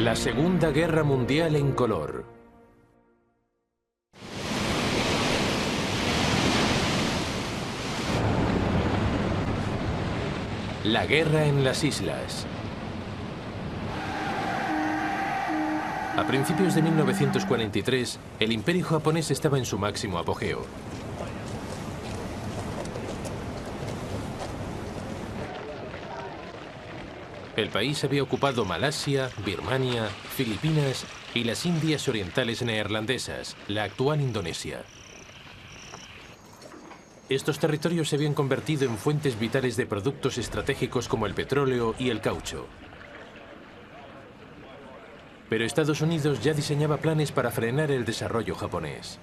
La Segunda Guerra Mundial en color. La guerra en las islas. A principios de 1943, el Imperio japonés estaba en su máximo apogeo. El país había ocupado Malasia, Birmania, Filipinas y las Indias Orientales Neerlandesas, la actual Indonesia. Estos territorios se habían convertido en fuentes vitales de productos estratégicos como el petróleo y el caucho. Pero Estados Unidos ya diseñaba planes para frenar el desarrollo japonés.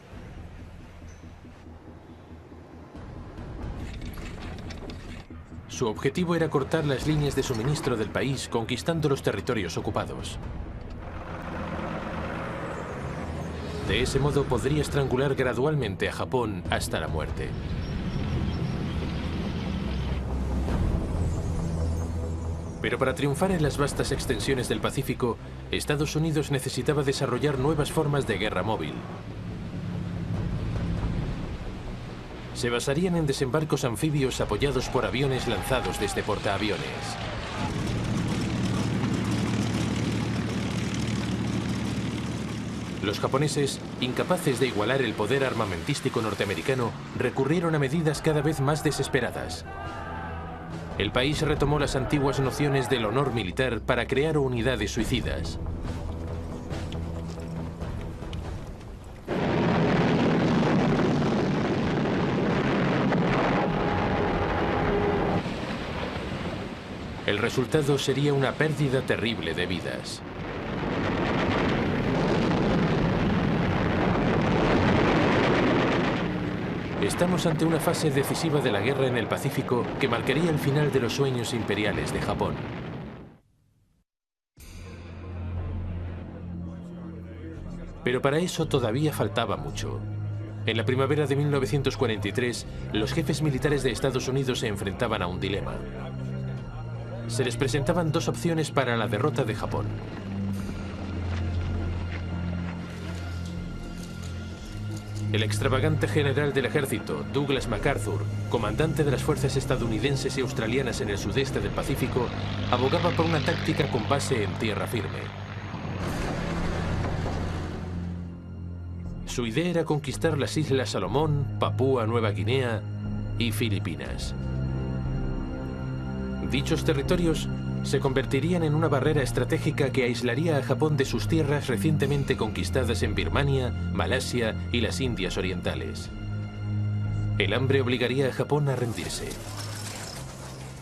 Su objetivo era cortar las líneas de suministro del país, conquistando los territorios ocupados. De ese modo podría estrangular gradualmente a Japón hasta la muerte. Pero para triunfar en las vastas extensiones del Pacífico, Estados Unidos necesitaba desarrollar nuevas formas de guerra móvil. Se basarían en desembarcos anfibios apoyados por aviones lanzados desde portaaviones. Los japoneses, incapaces de igualar el poder armamentístico norteamericano, recurrieron a medidas cada vez más desesperadas. El país retomó las antiguas nociones del honor militar para crear unidades suicidas. El resultado sería una pérdida terrible de vidas. Estamos ante una fase decisiva de la guerra en el Pacífico que marcaría el final de los sueños imperiales de Japón. Pero para eso todavía faltaba mucho. En la primavera de 1943, los jefes militares de Estados Unidos se enfrentaban a un dilema. Se les presentaban dos opciones para la derrota de Japón. El extravagante general del ejército, Douglas MacArthur, comandante de las fuerzas estadounidenses y australianas en el sudeste del Pacífico, abogaba por una táctica con base en tierra firme. Su idea era conquistar las Islas Salomón, Papúa Nueva Guinea y Filipinas. Dichos territorios se convertirían en una barrera estratégica que aislaría a Japón de sus tierras recientemente conquistadas en Birmania, Malasia y las Indias Orientales. El hambre obligaría a Japón a rendirse.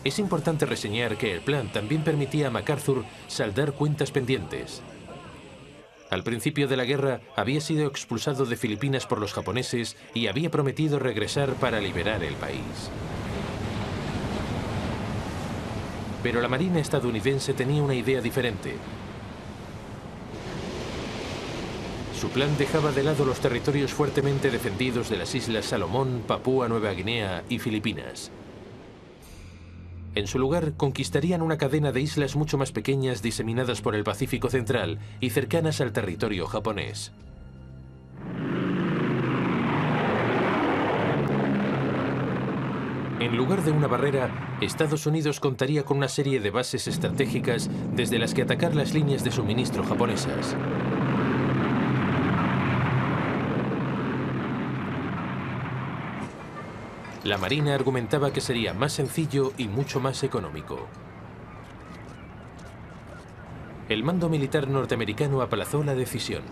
Es importante reseñar que el plan también permitía a MacArthur saldar cuentas pendientes. Al principio de la guerra había sido expulsado de Filipinas por los japoneses y había prometido regresar para liberar el país. Pero la Marina estadounidense tenía una idea diferente. Su plan dejaba de lado los territorios fuertemente defendidos de las Islas Salomón, Papúa Nueva Guinea y Filipinas. En su lugar, conquistarían una cadena de islas mucho más pequeñas diseminadas por el Pacífico Central y cercanas al territorio japonés. En lugar de una barrera, Estados Unidos contaría con una serie de bases estratégicas desde las que atacar las líneas de suministro japonesas. La Marina argumentaba que sería más sencillo y mucho más económico. El mando militar norteamericano aplazó la decisión.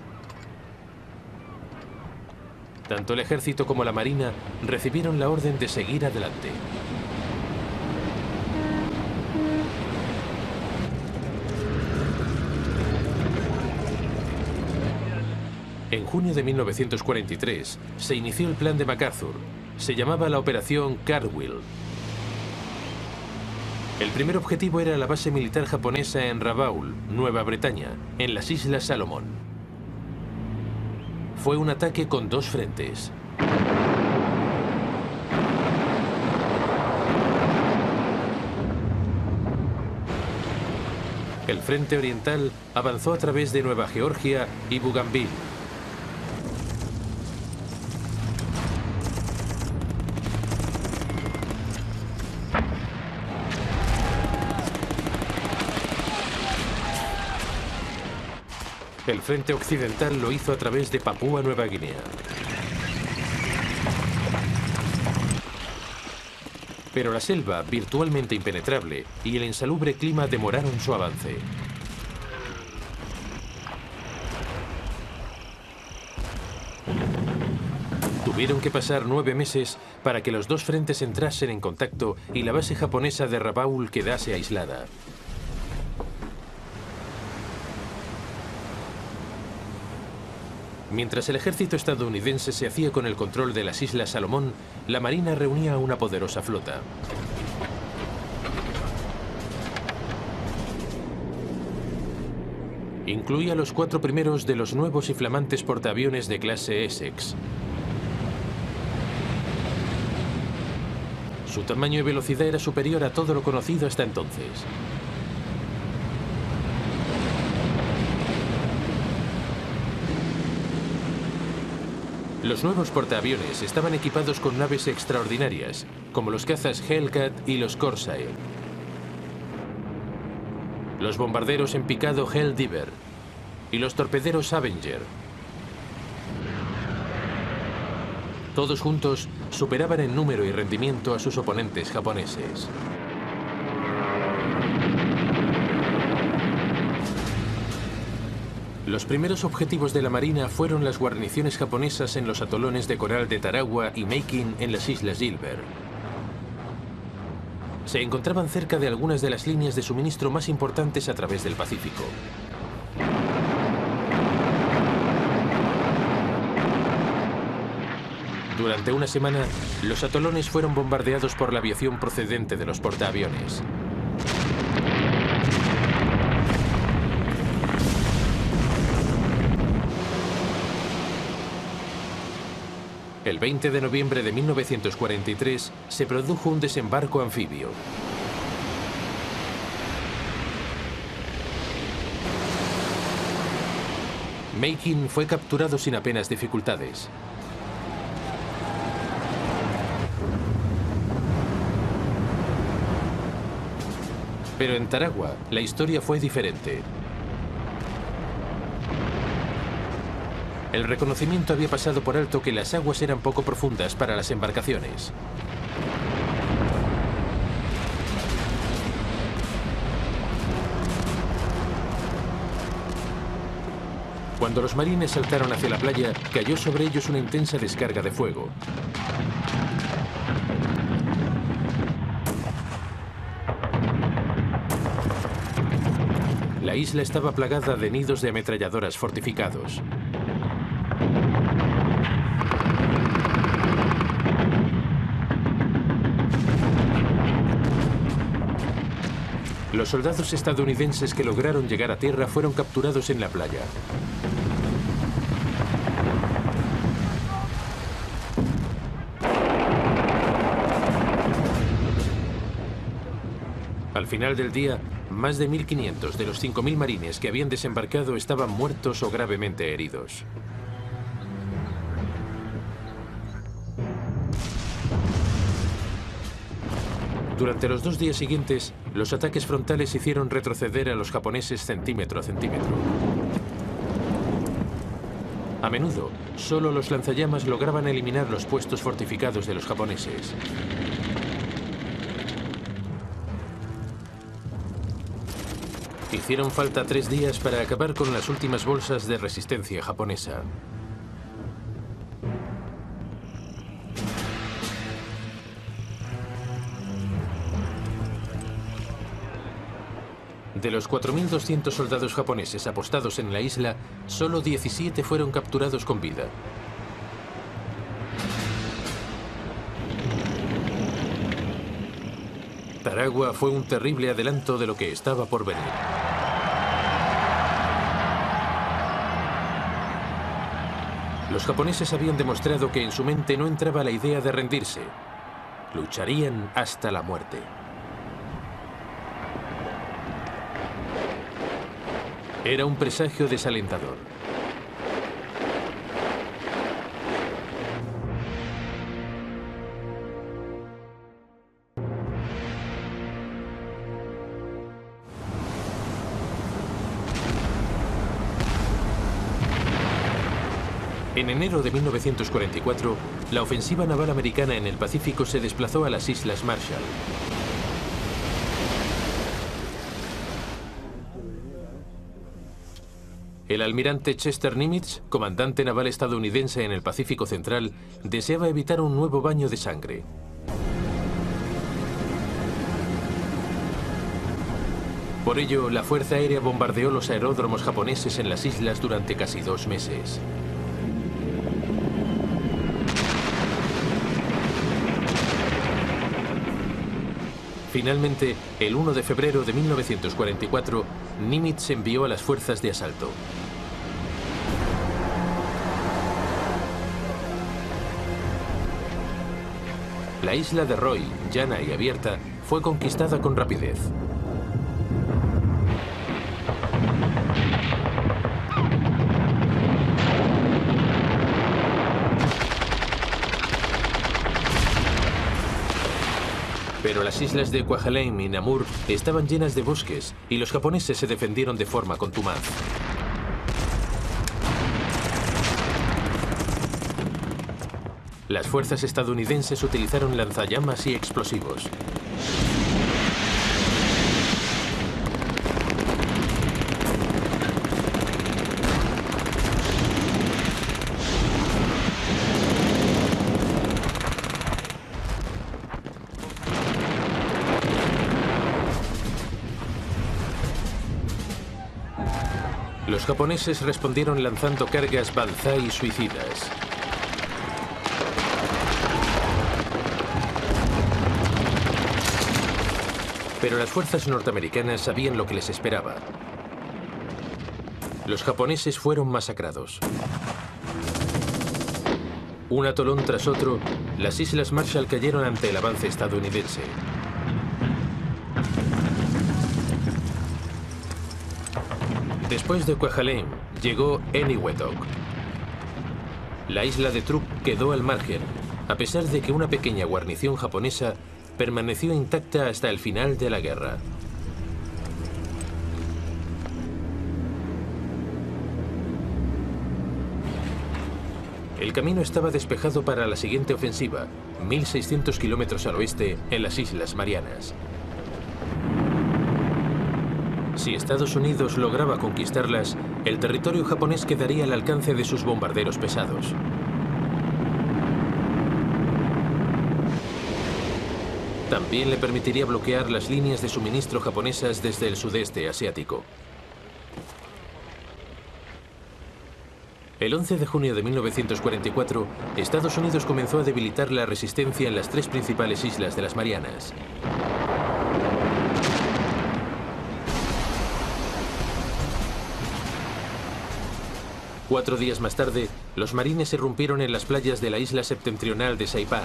Tanto el ejército como la marina recibieron la orden de seguir adelante. En junio de 1943 se inició el plan de MacArthur. Se llamaba la Operación Cartwheel. El primer objetivo era la base militar japonesa en Rabaul, Nueva Bretaña, en las Islas Salomón. Fue un ataque con dos frentes. El frente oriental avanzó a través de Nueva Georgia y Bougainville. El frente occidental lo hizo a través de Papúa Nueva Guinea. Pero la selva, virtualmente impenetrable, y el insalubre clima demoraron su avance. Tuvieron que pasar 9 meses para que los dos frentes entrasen en contacto y la base japonesa de Rabaul quedase aislada. Mientras el ejército estadounidense se hacía con el control de las Islas Salomón, la Marina reunía una poderosa flota. Incluía los 4 primeros de los nuevos y flamantes portaaviones de clase Essex. Su tamaño y velocidad era superior a todo lo conocido hasta entonces. Los nuevos portaaviones estaban equipados con naves extraordinarias, como los cazas Hellcat y los Corsair. Los bombarderos en picado Helldiver y los torpederos Avenger. Todos juntos superaban en número y rendimiento a sus oponentes japoneses. Los primeros objetivos de la Marina fueron las guarniciones japonesas en los atolones de coral de Tarawa y Makin en las Islas Gilbert. Se encontraban cerca de algunas de las líneas de suministro más importantes a través del Pacífico. Durante una semana, los atolones fueron bombardeados por la aviación procedente de los portaaviones. El 20 de noviembre de 1943 se produjo un desembarco anfibio. Makin fue capturado sin apenas dificultades. Pero en Tarawa, la historia fue diferente. El reconocimiento había pasado por alto que las aguas eran poco profundas para las embarcaciones. Cuando los marines saltaron hacia la playa, cayó sobre ellos una intensa descarga de fuego. La isla estaba plagada de nidos de ametralladoras fortificados. Los soldados estadounidenses que lograron llegar a tierra fueron capturados en la playa. Al final del día, más de 1.500 de los 5.000 marines que habían desembarcado estaban muertos o gravemente heridos. Durante los 2 días siguientes, los ataques frontales hicieron retroceder a los japoneses centímetro a centímetro. A menudo, solo los lanzallamas lograban eliminar los puestos fortificados de los japoneses. Hicieron falta 3 días para acabar con las últimas bolsas de resistencia japonesa. De los 4.200 soldados japoneses apostados en la isla, solo 17 fueron capturados con vida. Tarawa fue un terrible adelanto de lo que estaba por venir. Los japoneses habían demostrado que en su mente no entraba la idea de rendirse. Lucharían hasta la muerte. Era un presagio desalentador. En enero de 1944, la ofensiva naval americana en el Pacífico se desplazó a las Islas Marshall. El almirante Chester Nimitz, comandante naval estadounidense en el Pacífico Central, deseaba evitar un nuevo baño de sangre. Por ello, la Fuerza Aérea bombardeó los aeródromos japoneses en las islas durante casi 2 meses. Finalmente, el 1 de febrero de 1944, Nimitz envió a las fuerzas de asalto. La isla de Roy, llana y abierta, fue conquistada con rapidez. Pero las islas de Kwajalein y Namur estaban llenas de bosques y los japoneses se defendieron de forma contumaz. Las fuerzas estadounidenses utilizaron lanzallamas y explosivos. Los japoneses respondieron lanzando cargas banzai suicidas. Pero las fuerzas norteamericanas sabían lo que les esperaba. Los japoneses fueron masacrados. Un atolón tras otro, las Islas Marshall cayeron ante el avance estadounidense. Después de Kwajalein, llegó Eniwetok. La isla de Truk quedó al margen, a pesar de que una pequeña guarnición japonesa permaneció intacta hasta el final de la guerra. El camino estaba despejado para la siguiente ofensiva, 1.600 kilómetros al oeste, en las Islas Marianas. Si Estados Unidos lograba conquistarlas, el territorio japonés quedaría al alcance de sus bombarderos pesados. También le permitiría bloquear las líneas de suministro japonesas desde el sudeste asiático. El 11 de junio de 1944, Estados Unidos comenzó a debilitar la resistencia en las 3 principales islas de las Marianas. Cuatro días más tarde, los marines irrumpieron en las playas de la isla septentrional de Saipán.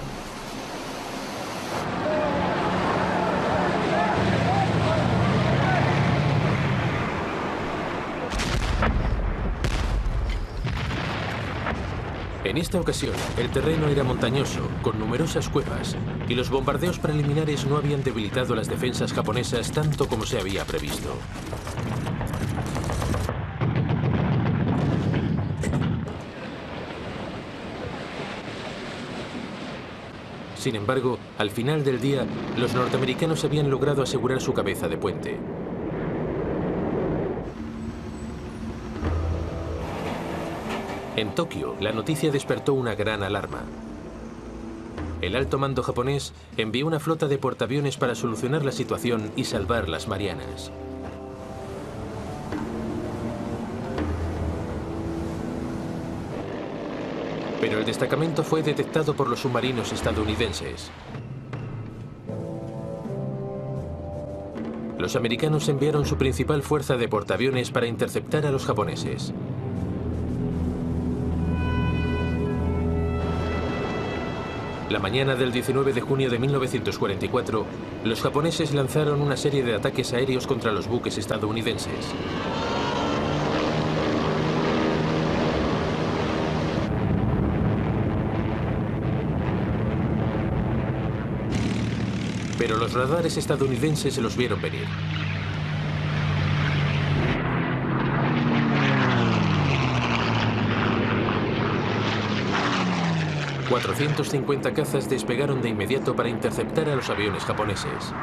En esta ocasión, el terreno era montañoso, con numerosas cuevas, y los bombardeos preliminares no habían debilitado las defensas japonesas tanto como se había previsto. Sin embargo, al final del día, los norteamericanos habían logrado asegurar su cabeza de puente. En Tokio, la noticia despertó una gran alarma. El alto mando japonés envió una flota de portaaviones para solucionar la situación y salvar las Marianas. Pero el destacamento fue detectado por los submarinos estadounidenses. Los americanos enviaron su principal fuerza de portaaviones para interceptar a los japoneses. La mañana del 19 de junio de 1944, los japoneses lanzaron una serie de ataques aéreos contra los buques estadounidenses. pero los radares estadounidenses los vieron venir. ...450 cazas despegaron de inmediato para interceptar a los aviones japoneses.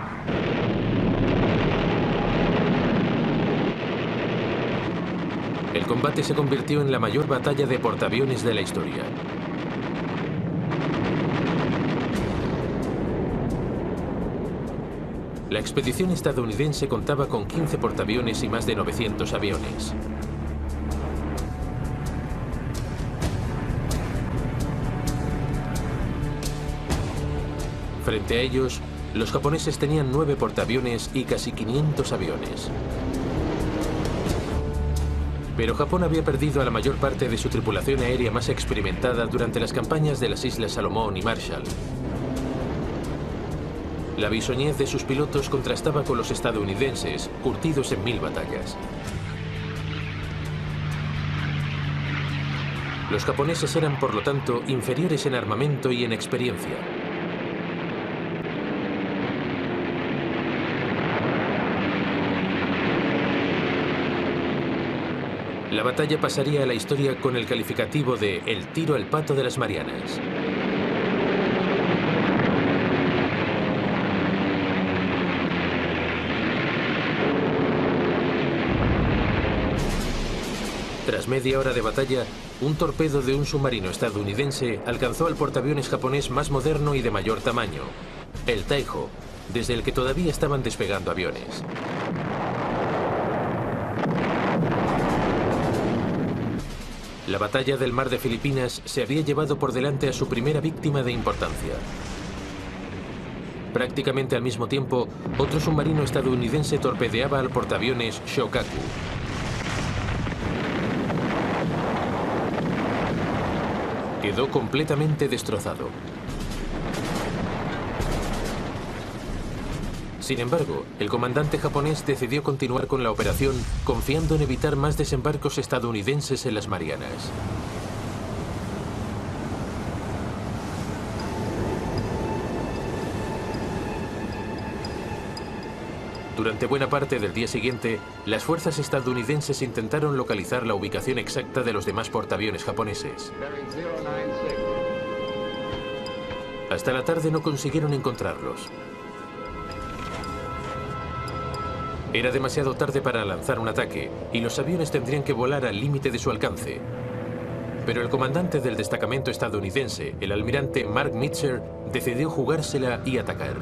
El combate se convirtió en la mayor batalla de portaaviones de la historia. La expedición estadounidense contaba con 15 portaaviones y más de 900 aviones. Frente a ellos, los japoneses tenían 9 portaaviones y casi 500 aviones. Pero Japón había perdido a la mayor parte de su tripulación aérea más experimentada durante las campañas de las Islas Salomón y Marshall. La bisoñez de sus pilotos contrastaba con los estadounidenses, curtidos en 1000 batallas. Los japoneses eran, por lo tanto, inferiores en armamento y en experiencia. La batalla pasaría a la historia con el calificativo de el tiro al pato de las Marianas. Tras media hora de batalla, un torpedo de un submarino estadounidense alcanzó al portaaviones japonés más moderno y de mayor tamaño, el Taiho, desde el que todavía estaban despegando aviones. La batalla del Mar de Filipinas se había llevado por delante a su primera víctima de importancia. Prácticamente al mismo tiempo, otro submarino estadounidense torpedeaba al portaaviones Shokaku. Quedó completamente destrozado. Sin embargo, el comandante japonés decidió continuar con la operación, confiando en evitar más desembarcos estadounidenses en las Marianas. Durante buena parte del día siguiente, las fuerzas estadounidenses intentaron localizar la ubicación exacta de los demás portaaviones japoneses. Hasta la tarde no consiguieron encontrarlos. Era demasiado tarde para lanzar un ataque, y los aviones tendrían que volar al límite de su alcance. Pero el comandante del destacamento estadounidense, el almirante Mark Mitchell, decidió jugársela y atacar.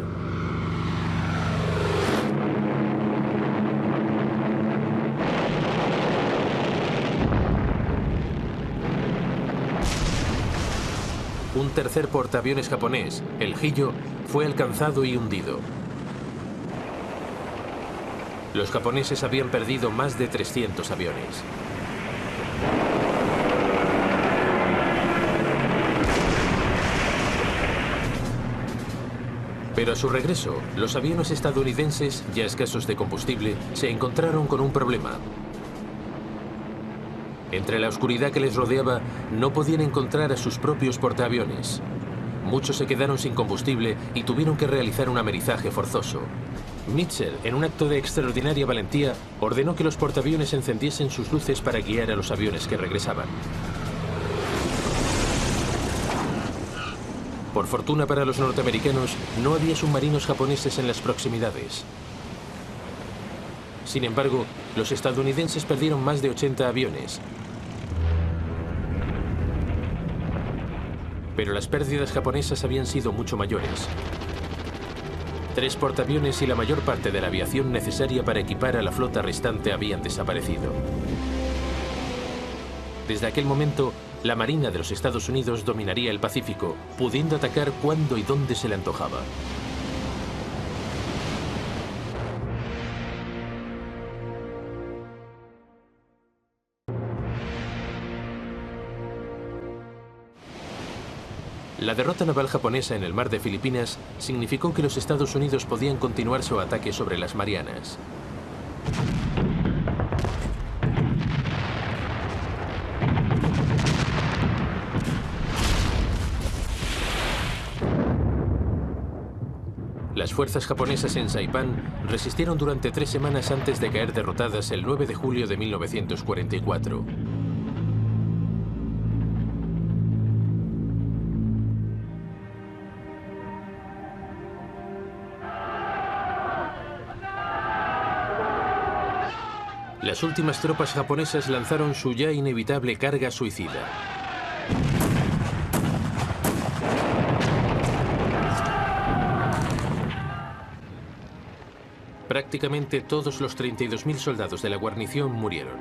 Un tercer portaaviones japonés, el Hiyo, fue alcanzado y hundido. Los japoneses habían perdido más de 300 aviones. Pero a su regreso, los aviones estadounidenses, ya escasos de combustible, se encontraron con un problema. Entre la oscuridad que les rodeaba, no podían encontrar a sus propios portaaviones. Muchos se quedaron sin combustible y tuvieron que realizar un amerizaje forzoso. Mitchell, en un acto de extraordinaria valentía, ordenó que los portaaviones encendiesen sus luces para guiar a los aviones que regresaban. Por fortuna para los norteamericanos, no había submarinos japoneses en las proximidades. Sin embargo, los estadounidenses perdieron más de 80 aviones. Pero las pérdidas japonesas habían sido mucho mayores. 3 portaaviones y la mayor parte de la aviación necesaria para equipar a la flota restante habían desaparecido. Desde aquel momento, la Marina de los Estados Unidos dominaría el Pacífico, pudiendo atacar cuando y dónde se le antojaba. La derrota naval japonesa en el Mar de Filipinas significó que los Estados Unidos podían continuar su ataque sobre las Marianas. Las fuerzas japonesas en Saipán resistieron durante 3 semanas antes de caer derrotadas el 9 de julio de 1944. Las últimas tropas japonesas lanzaron su ya inevitable carga suicida. Prácticamente todos los 32.000 soldados de la guarnición murieron.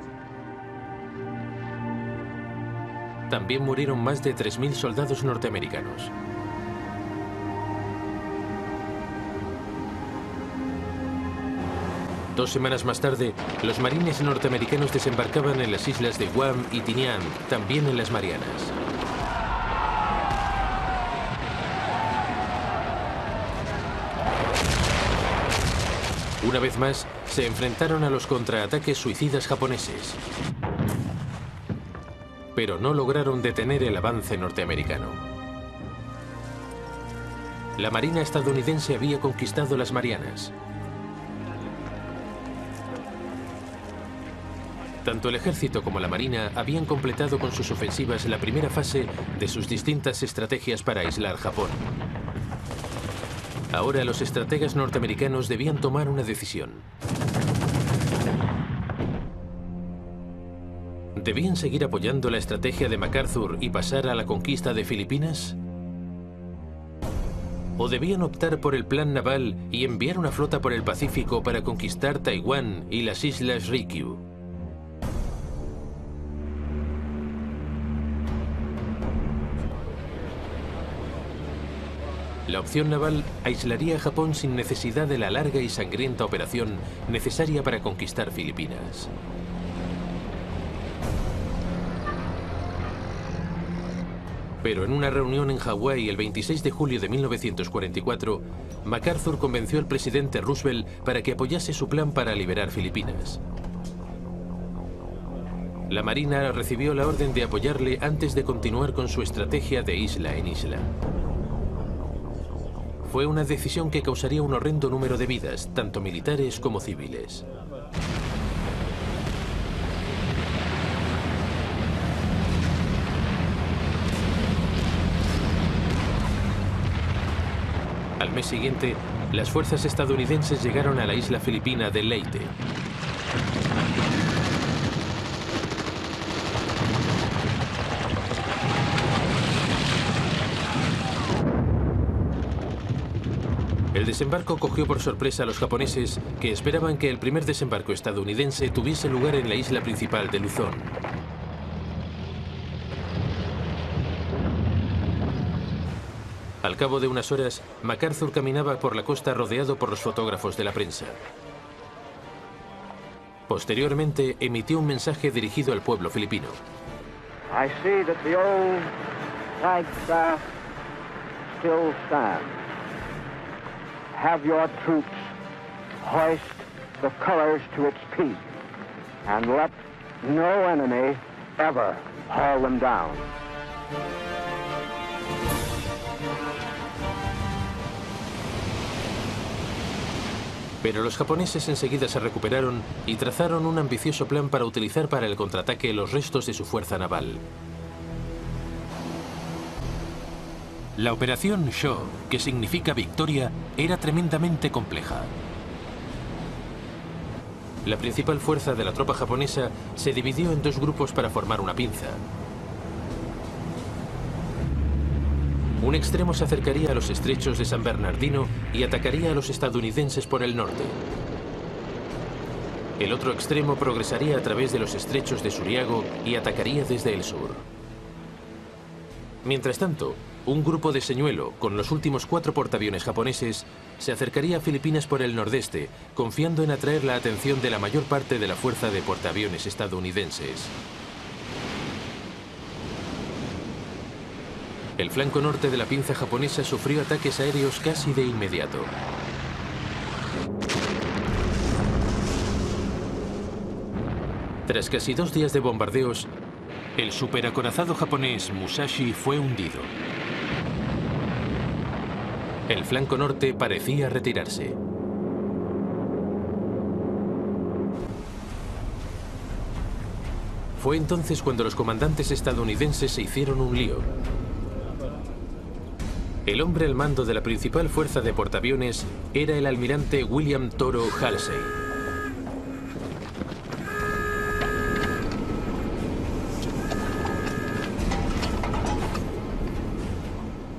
También murieron más de 3.000 soldados norteamericanos. Dos semanas más tarde, los marines norteamericanos desembarcaban en las islas de Guam y Tinian, también en las Marianas. Una vez más, se enfrentaron a los contraataques suicidas japoneses, pero no lograron detener el avance norteamericano. La Marina estadounidense había conquistado las Marianas. Tanto el ejército como la Marina habían completado con sus ofensivas la primera fase de sus distintas estrategias para aislar Japón. Ahora los estrategas norteamericanos debían tomar una decisión. ¿Debían seguir apoyando la estrategia de MacArthur y pasar a la conquista de Filipinas? ¿O debían optar por el plan naval y enviar una flota por el Pacífico para conquistar Taiwán y las islas Ryukyu? La opción naval aislaría a Japón sin necesidad de la larga y sangrienta operación necesaria para conquistar Filipinas. Pero en una reunión en Hawái el 26 de julio de 1944, MacArthur convenció al presidente Roosevelt para que apoyase su plan para liberar Filipinas. La Marina recibió la orden de apoyarle antes de continuar con su estrategia de isla en isla. Fue una decisión que causaría un horrendo número de vidas, tanto militares como civiles. Al mes siguiente, las fuerzas estadounidenses llegaron a la isla filipina de Leyte. El desembarco cogió por sorpresa a los japoneses, que esperaban que el primer desembarco estadounidense tuviese lugar en la isla principal de Luzón. Al cabo de unas horas, MacArthur caminaba por la costa rodeado por los fotógrafos de la prensa. Posteriormente, emitió un mensaje dirigido al pueblo filipino. I see that the old flagstaff still stands. Have your troops hoist the colors to its peak, and let no enemy ever haul them down. Pero los japoneses enseguida se recuperaron y trazaron un ambicioso plan para utilizar para el contraataque los restos de su fuerza naval. La operación Sho, que significa victoria, era tremendamente compleja. La principal fuerza de la tropa japonesa se dividió en dos grupos para formar una pinza. Un extremo se acercaría a los estrechos de San Bernardino y atacaría a los estadounidenses por el norte. El otro extremo progresaría a través de los estrechos de Suriago y atacaría desde el sur. Mientras tanto, un grupo de señuelo, con los últimos 4 portaaviones japoneses, se acercaría a Filipinas por el nordeste, confiando en atraer la atención de la mayor parte de la fuerza de portaaviones estadounidenses. El flanco norte de la pinza japonesa sufrió ataques aéreos casi de inmediato. Tras casi 2 días de bombardeos, el superacorazado japonés Musashi fue hundido. El flanco norte parecía retirarse. Fue entonces cuando los comandantes estadounidenses se hicieron un lío. El hombre al mando de la principal fuerza de portaaviones era el almirante William Toro Halsey.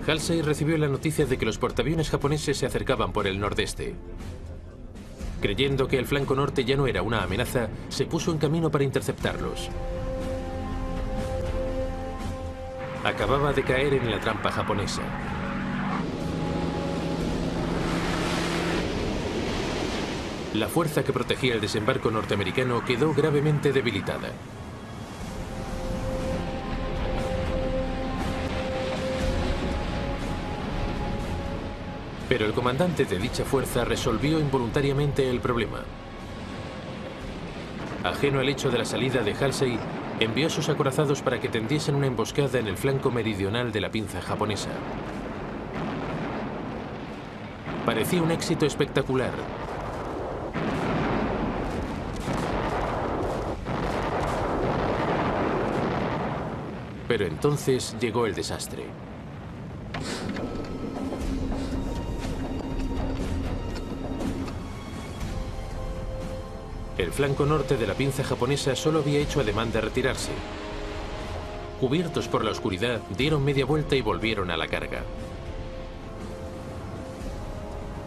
Halsey recibió la noticia de que los portaaviones japoneses se acercaban por el nordeste. Creyendo que el flanco norte ya no era una amenaza, se puso en camino para interceptarlos. Acababa de caer en la trampa japonesa. La fuerza que protegía el desembarco norteamericano quedó gravemente debilitada. Pero el comandante de dicha fuerza resolvió involuntariamente el problema. Ajeno al hecho de la salida de Halsey, envió a sus acorazados para que tendiesen una emboscada en el flanco meridional de la pinza japonesa. Parecía un éxito espectacular. Pero entonces llegó el desastre. El flanco norte de la pinza japonesa solo había hecho ademán de retirarse. Cubiertos por la oscuridad, dieron media vuelta y volvieron a la carga.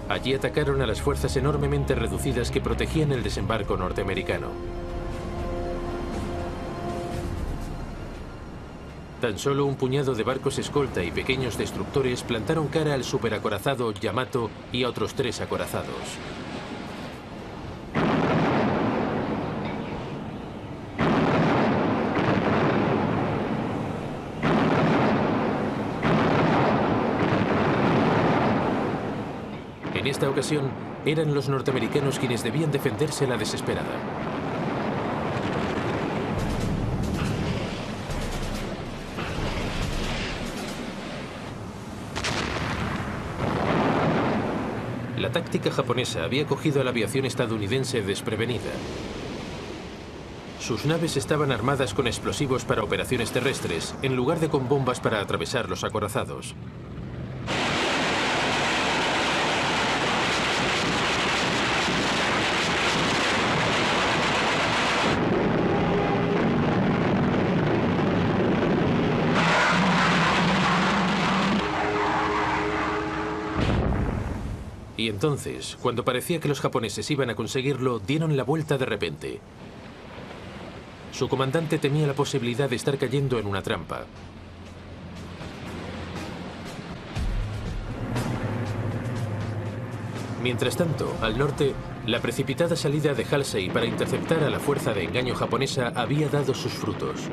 Allí atacaron a las fuerzas enormemente reducidas que protegían el desembarco norteamericano. Tan solo un puñado de barcos escolta y pequeños destructores plantaron cara al superacorazado Yamato y a otros 3 acorazados. En esta ocasión, eran los norteamericanos quienes debían defenderse a la desesperada. La táctica japonesa había cogido a la aviación estadounidense desprevenida. Sus naves estaban armadas con explosivos para operaciones terrestres, en lugar de con bombas para atravesar los acorazados. Y entonces, cuando parecía que los japoneses iban a conseguirlo, dieron la vuelta de repente. Su comandante temía la posibilidad de estar cayendo en una trampa. Mientras tanto, al norte, la precipitada salida de Halsey para interceptar a la fuerza de engaño japonesa había dado sus frutos.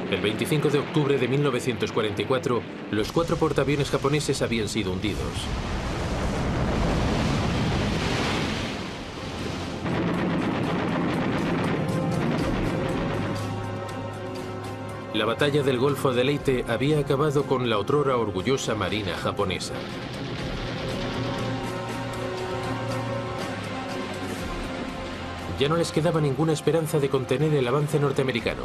El 25 de octubre de 1944, los 4 portaaviones japoneses habían sido hundidos. La batalla del Golfo de Leyte había acabado con la otrora orgullosa marina japonesa. Ya no les quedaba ninguna esperanza de contener el avance norteamericano.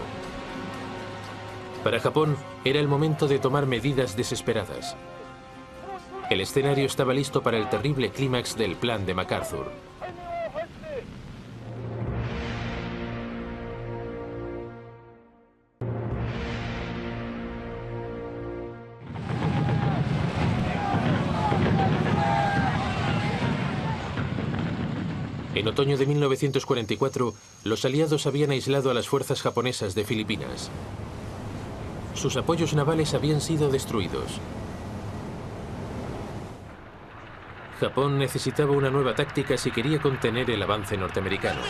Para Japón, era el momento de tomar medidas desesperadas. El escenario estaba listo para el terrible clímax del plan de MacArthur. En otoño de 1944, los aliados habían aislado a las fuerzas japonesas de Filipinas. Sus apoyos navales habían sido destruidos. Japón necesitaba una nueva táctica si quería contener el avance norteamericano.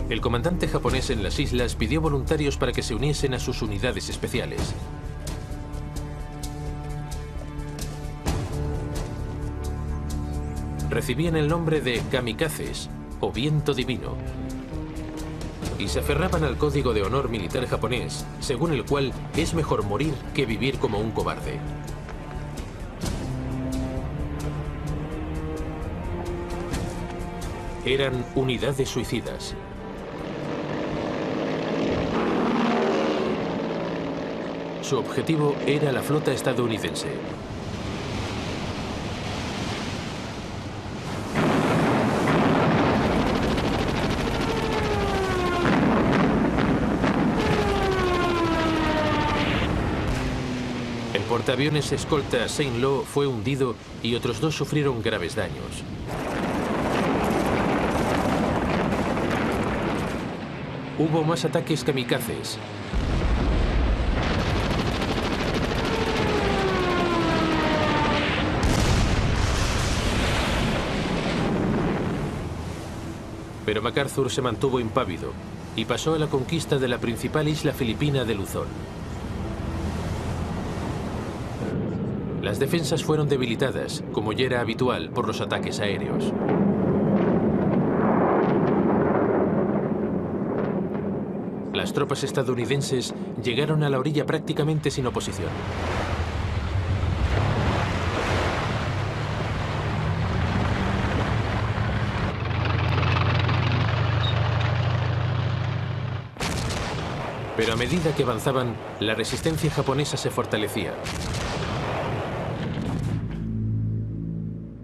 El comandante japonés en las islas pidió voluntarios para que se uniesen a sus unidades especiales. Recibían el nombre de kamikazes, o viento divino, y se aferraban al código de honor militar japonés, según el cual es mejor morir que vivir como un cobarde. Eran unidades suicidas. Su objetivo era la flota estadounidense. El portaaviones escolta Saint Lo fue hundido y otros 2 sufrieron graves daños. Hubo más ataques kamikazes. Pero MacArthur se mantuvo impávido y pasó a la conquista de la principal isla filipina de Luzón. Las defensas fueron debilitadas, como ya era habitual, por los ataques aéreos. Las tropas estadounidenses llegaron a la orilla prácticamente sin oposición. Pero a medida que avanzaban, la resistencia japonesa se fortalecía.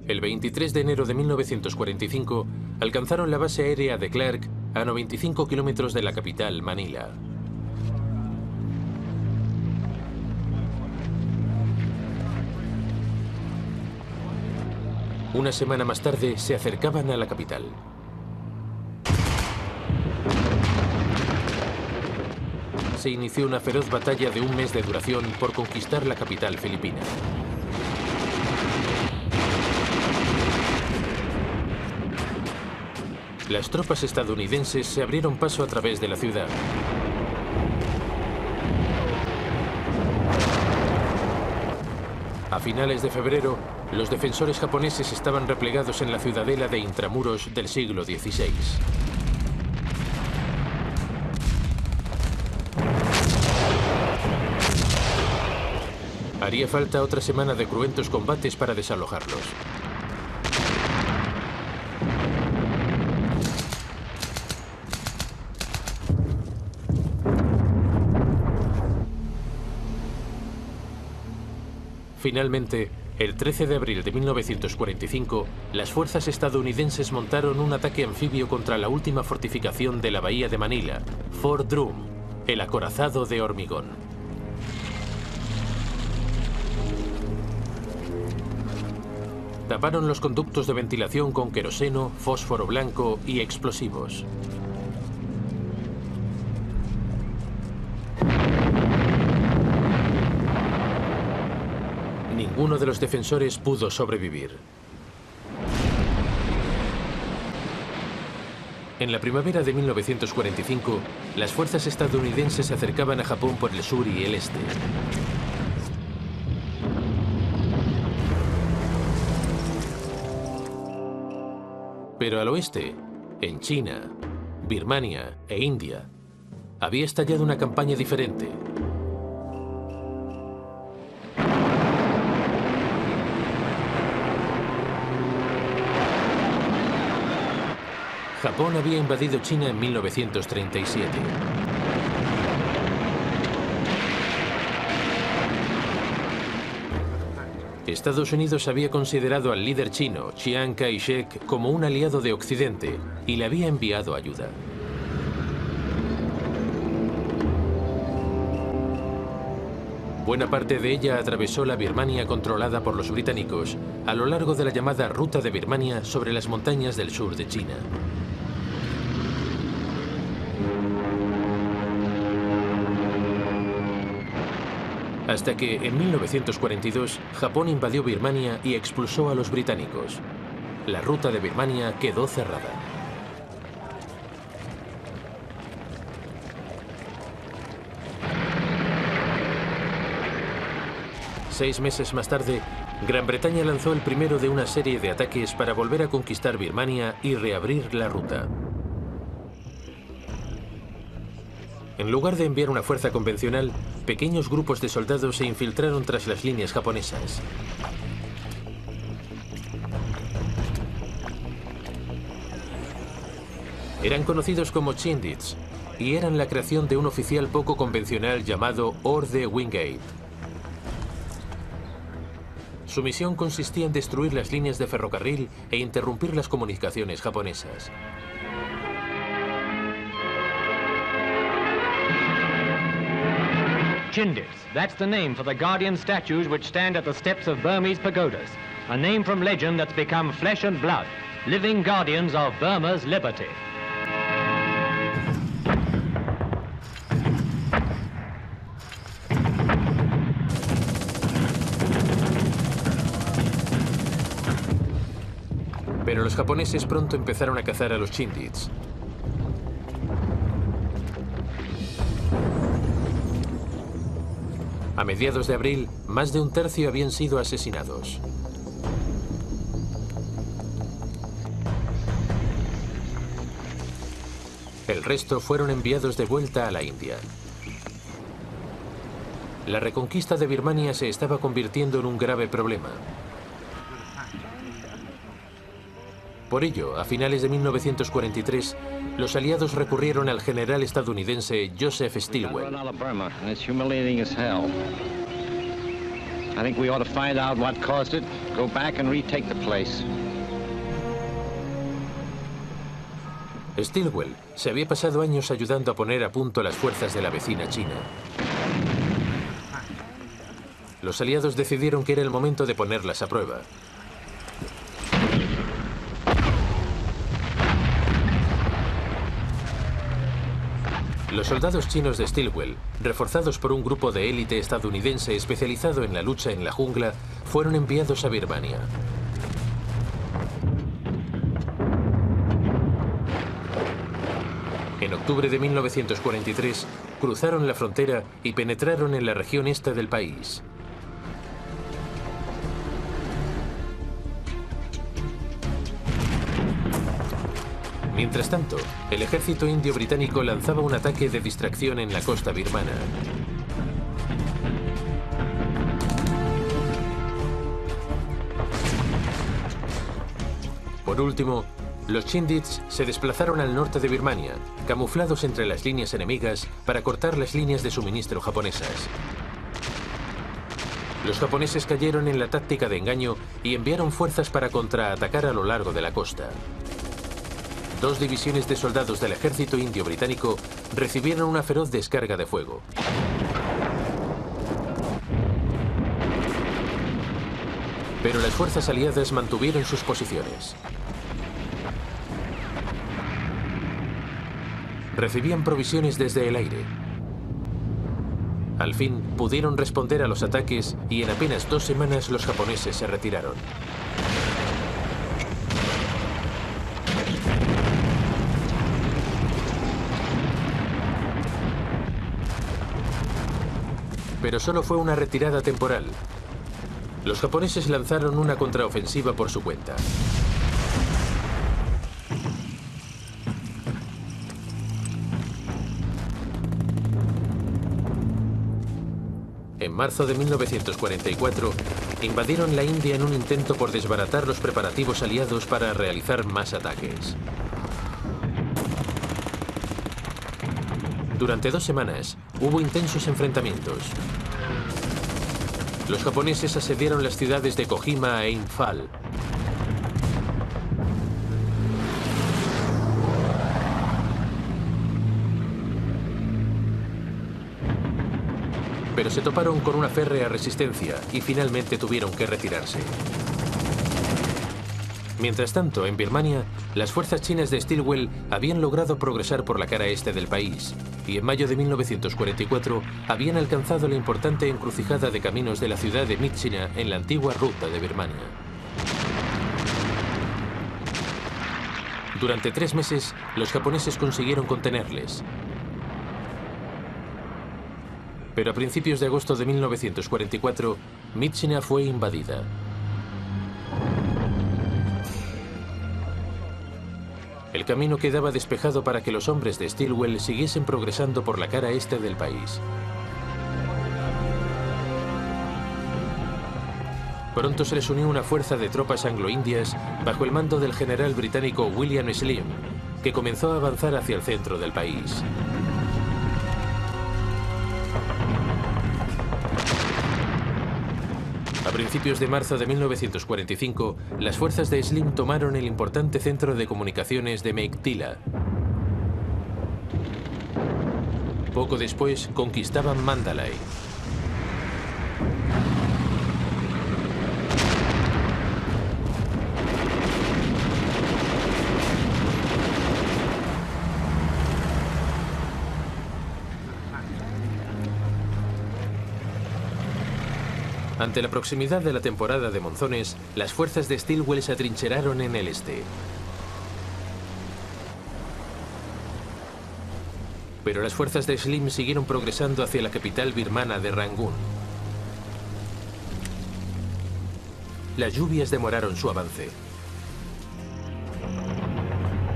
El 23 de enero de 1945 alcanzaron la base aérea de Clark a 95 kilómetros de la capital, Manila. Una semana más tarde se acercaban a la capital. Se inició una feroz batalla de 1 mes de duración por conquistar la capital filipina. Las tropas estadounidenses se abrieron paso a través de la ciudad. A finales de febrero, los defensores japoneses estaban replegados en la ciudadela de intramuros del siglo XVI. Haría falta otra semana de cruentos combates para desalojarlos. Finalmente, el 13 de abril de 1945, las fuerzas estadounidenses montaron un ataque anfibio contra la última fortificación de la bahía de Manila, Fort Drum, el acorazado de hormigón. Taparon los conductos de ventilación con queroseno, fósforo blanco y explosivos. Ninguno de los defensores pudo sobrevivir. En la primavera de 1945, las fuerzas estadounidenses se acercaban a Japón por el sur y el este. Pero al oeste, en China, Birmania e India, había estallado una campaña diferente. Japón había invadido China en 1937. Estados Unidos había considerado al líder chino, Chiang Kai-shek, como un aliado de Occidente y le había enviado ayuda. Buena parte de ella atravesó la Birmania controlada por los británicos a lo largo de la llamada Ruta de Birmania sobre las montañas del sur de China. Hasta que, en 1942, Japón invadió Birmania y expulsó a los británicos. La ruta de Birmania quedó cerrada. 6 meses más tarde, Gran Bretaña lanzó el primero de una serie de ataques para volver a conquistar Birmania y reabrir la ruta. En lugar de enviar una fuerza convencional, pequeños grupos de soldados se infiltraron tras las líneas japonesas. Eran conocidos como Chindits y eran la creación de un oficial poco convencional llamado Orde Wingate. Su misión consistía en destruir las líneas de ferrocarril e interrumpir las comunicaciones japonesas. Chindits, that's the name for the guardian statues which stand at the steps of Burmese pagodas. A name from legend that's become flesh and blood, living guardians of Burma's liberty. Pero los japoneses pronto empezaron a cazar a los Chindits. A mediados de abril, más de un tercio habían sido asesinados. El resto fueron enviados de vuelta a la India. La reconquista de Birmania se estaba convirtiendo en un grave problema. Por ello, a finales de 1943, los aliados recurrieron al general estadounidense Joseph Stilwell. Stilwell se había pasado años ayudando a poner a punto las fuerzas de la vecina China. Los aliados decidieron que era el momento de ponerlas a prueba. Los soldados chinos de Stilwell, reforzados por un grupo de élite estadounidense especializado en la lucha en la jungla, fueron enviados a Birmania. En octubre de 1943, cruzaron la frontera y penetraron en la región este del país. Mientras tanto, el ejército indio británico lanzaba un ataque de distracción en la costa birmana. Por último, los Chindits se desplazaron al norte de Birmania, camuflados entre las líneas enemigas para cortar las líneas de suministro japonesas. Los japoneses cayeron en la táctica de engaño y enviaron fuerzas para contraatacar a lo largo de la costa. 2 divisiones de soldados del ejército indio británico recibieron una feroz descarga de fuego. Pero las fuerzas aliadas mantuvieron sus posiciones. Recibían provisiones desde el aire. Al fin pudieron responder a los ataques y en apenas 2 semanas los japoneses se retiraron. Pero solo fue una retirada temporal. Los japoneses lanzaron una contraofensiva por su cuenta. En marzo de 1944, invadieron la India en un intento por desbaratar los preparativos aliados para realizar más ataques. Durante 2 semanas, hubo intensos enfrentamientos. Los japoneses asediaron las ciudades de Kohima e Imphal. Pero se toparon con una férrea resistencia y finalmente tuvieron que retirarse. Mientras tanto, en Birmania, las fuerzas chinas de Stilwell habían logrado progresar por la cara este del país y en mayo de 1944 habían alcanzado la importante encrucijada de caminos de la ciudad de Myitkyina en la antigua ruta de Birmania. Durante 3 meses, los japoneses consiguieron contenerles. Pero a principios de agosto de 1944, Myitkyina fue invadida. El camino quedaba despejado para que los hombres de Stilwell siguiesen progresando por la cara este del país. Pronto se les unió una fuerza de tropas anglo-indias bajo el mando del general británico William Slim, que comenzó a avanzar hacia el centro del país. A principios de marzo de 1945, las fuerzas de Slim tomaron el importante centro de comunicaciones de Meiktila. Poco después, conquistaban Mandalay. Ante la proximidad de la temporada de monzones, las fuerzas de Stilwell se atrincheraron en el este. Pero las fuerzas de Slim siguieron progresando hacia la capital birmana de Rangún. Las lluvias demoraron su avance.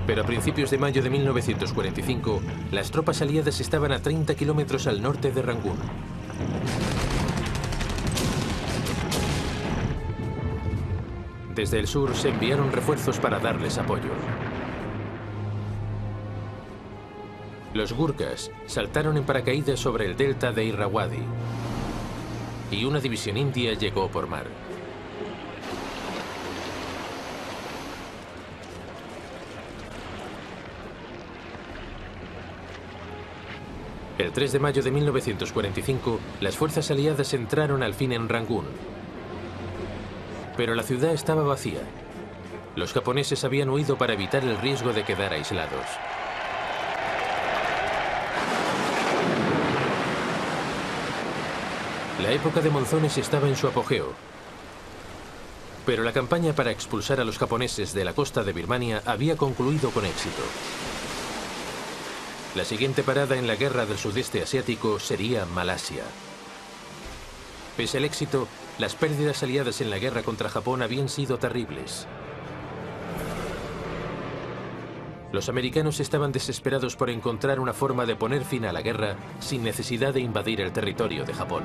Pero a principios de mayo de 1945, las tropas aliadas estaban a 30 kilómetros al norte de Rangún. Desde el sur se enviaron refuerzos para darles apoyo. Los Gurkhas saltaron en paracaídas sobre el delta de Irrawaddy y una división india llegó por mar. El 3 de mayo de 1945, las fuerzas aliadas entraron al fin en Rangún. Pero la ciudad estaba vacía. Los japoneses habían huido para evitar el riesgo de quedar aislados. La época de monzones estaba en su apogeo. Pero la campaña para expulsar a los japoneses de la costa de Birmania había concluido con éxito. La siguiente parada en la guerra del sudeste asiático sería Malasia. Pese al éxito, las pérdidas aliadas en la guerra contra Japón habían sido terribles. Los americanos estaban desesperados por encontrar una forma de poner fin a la guerra sin necesidad de invadir el territorio de Japón.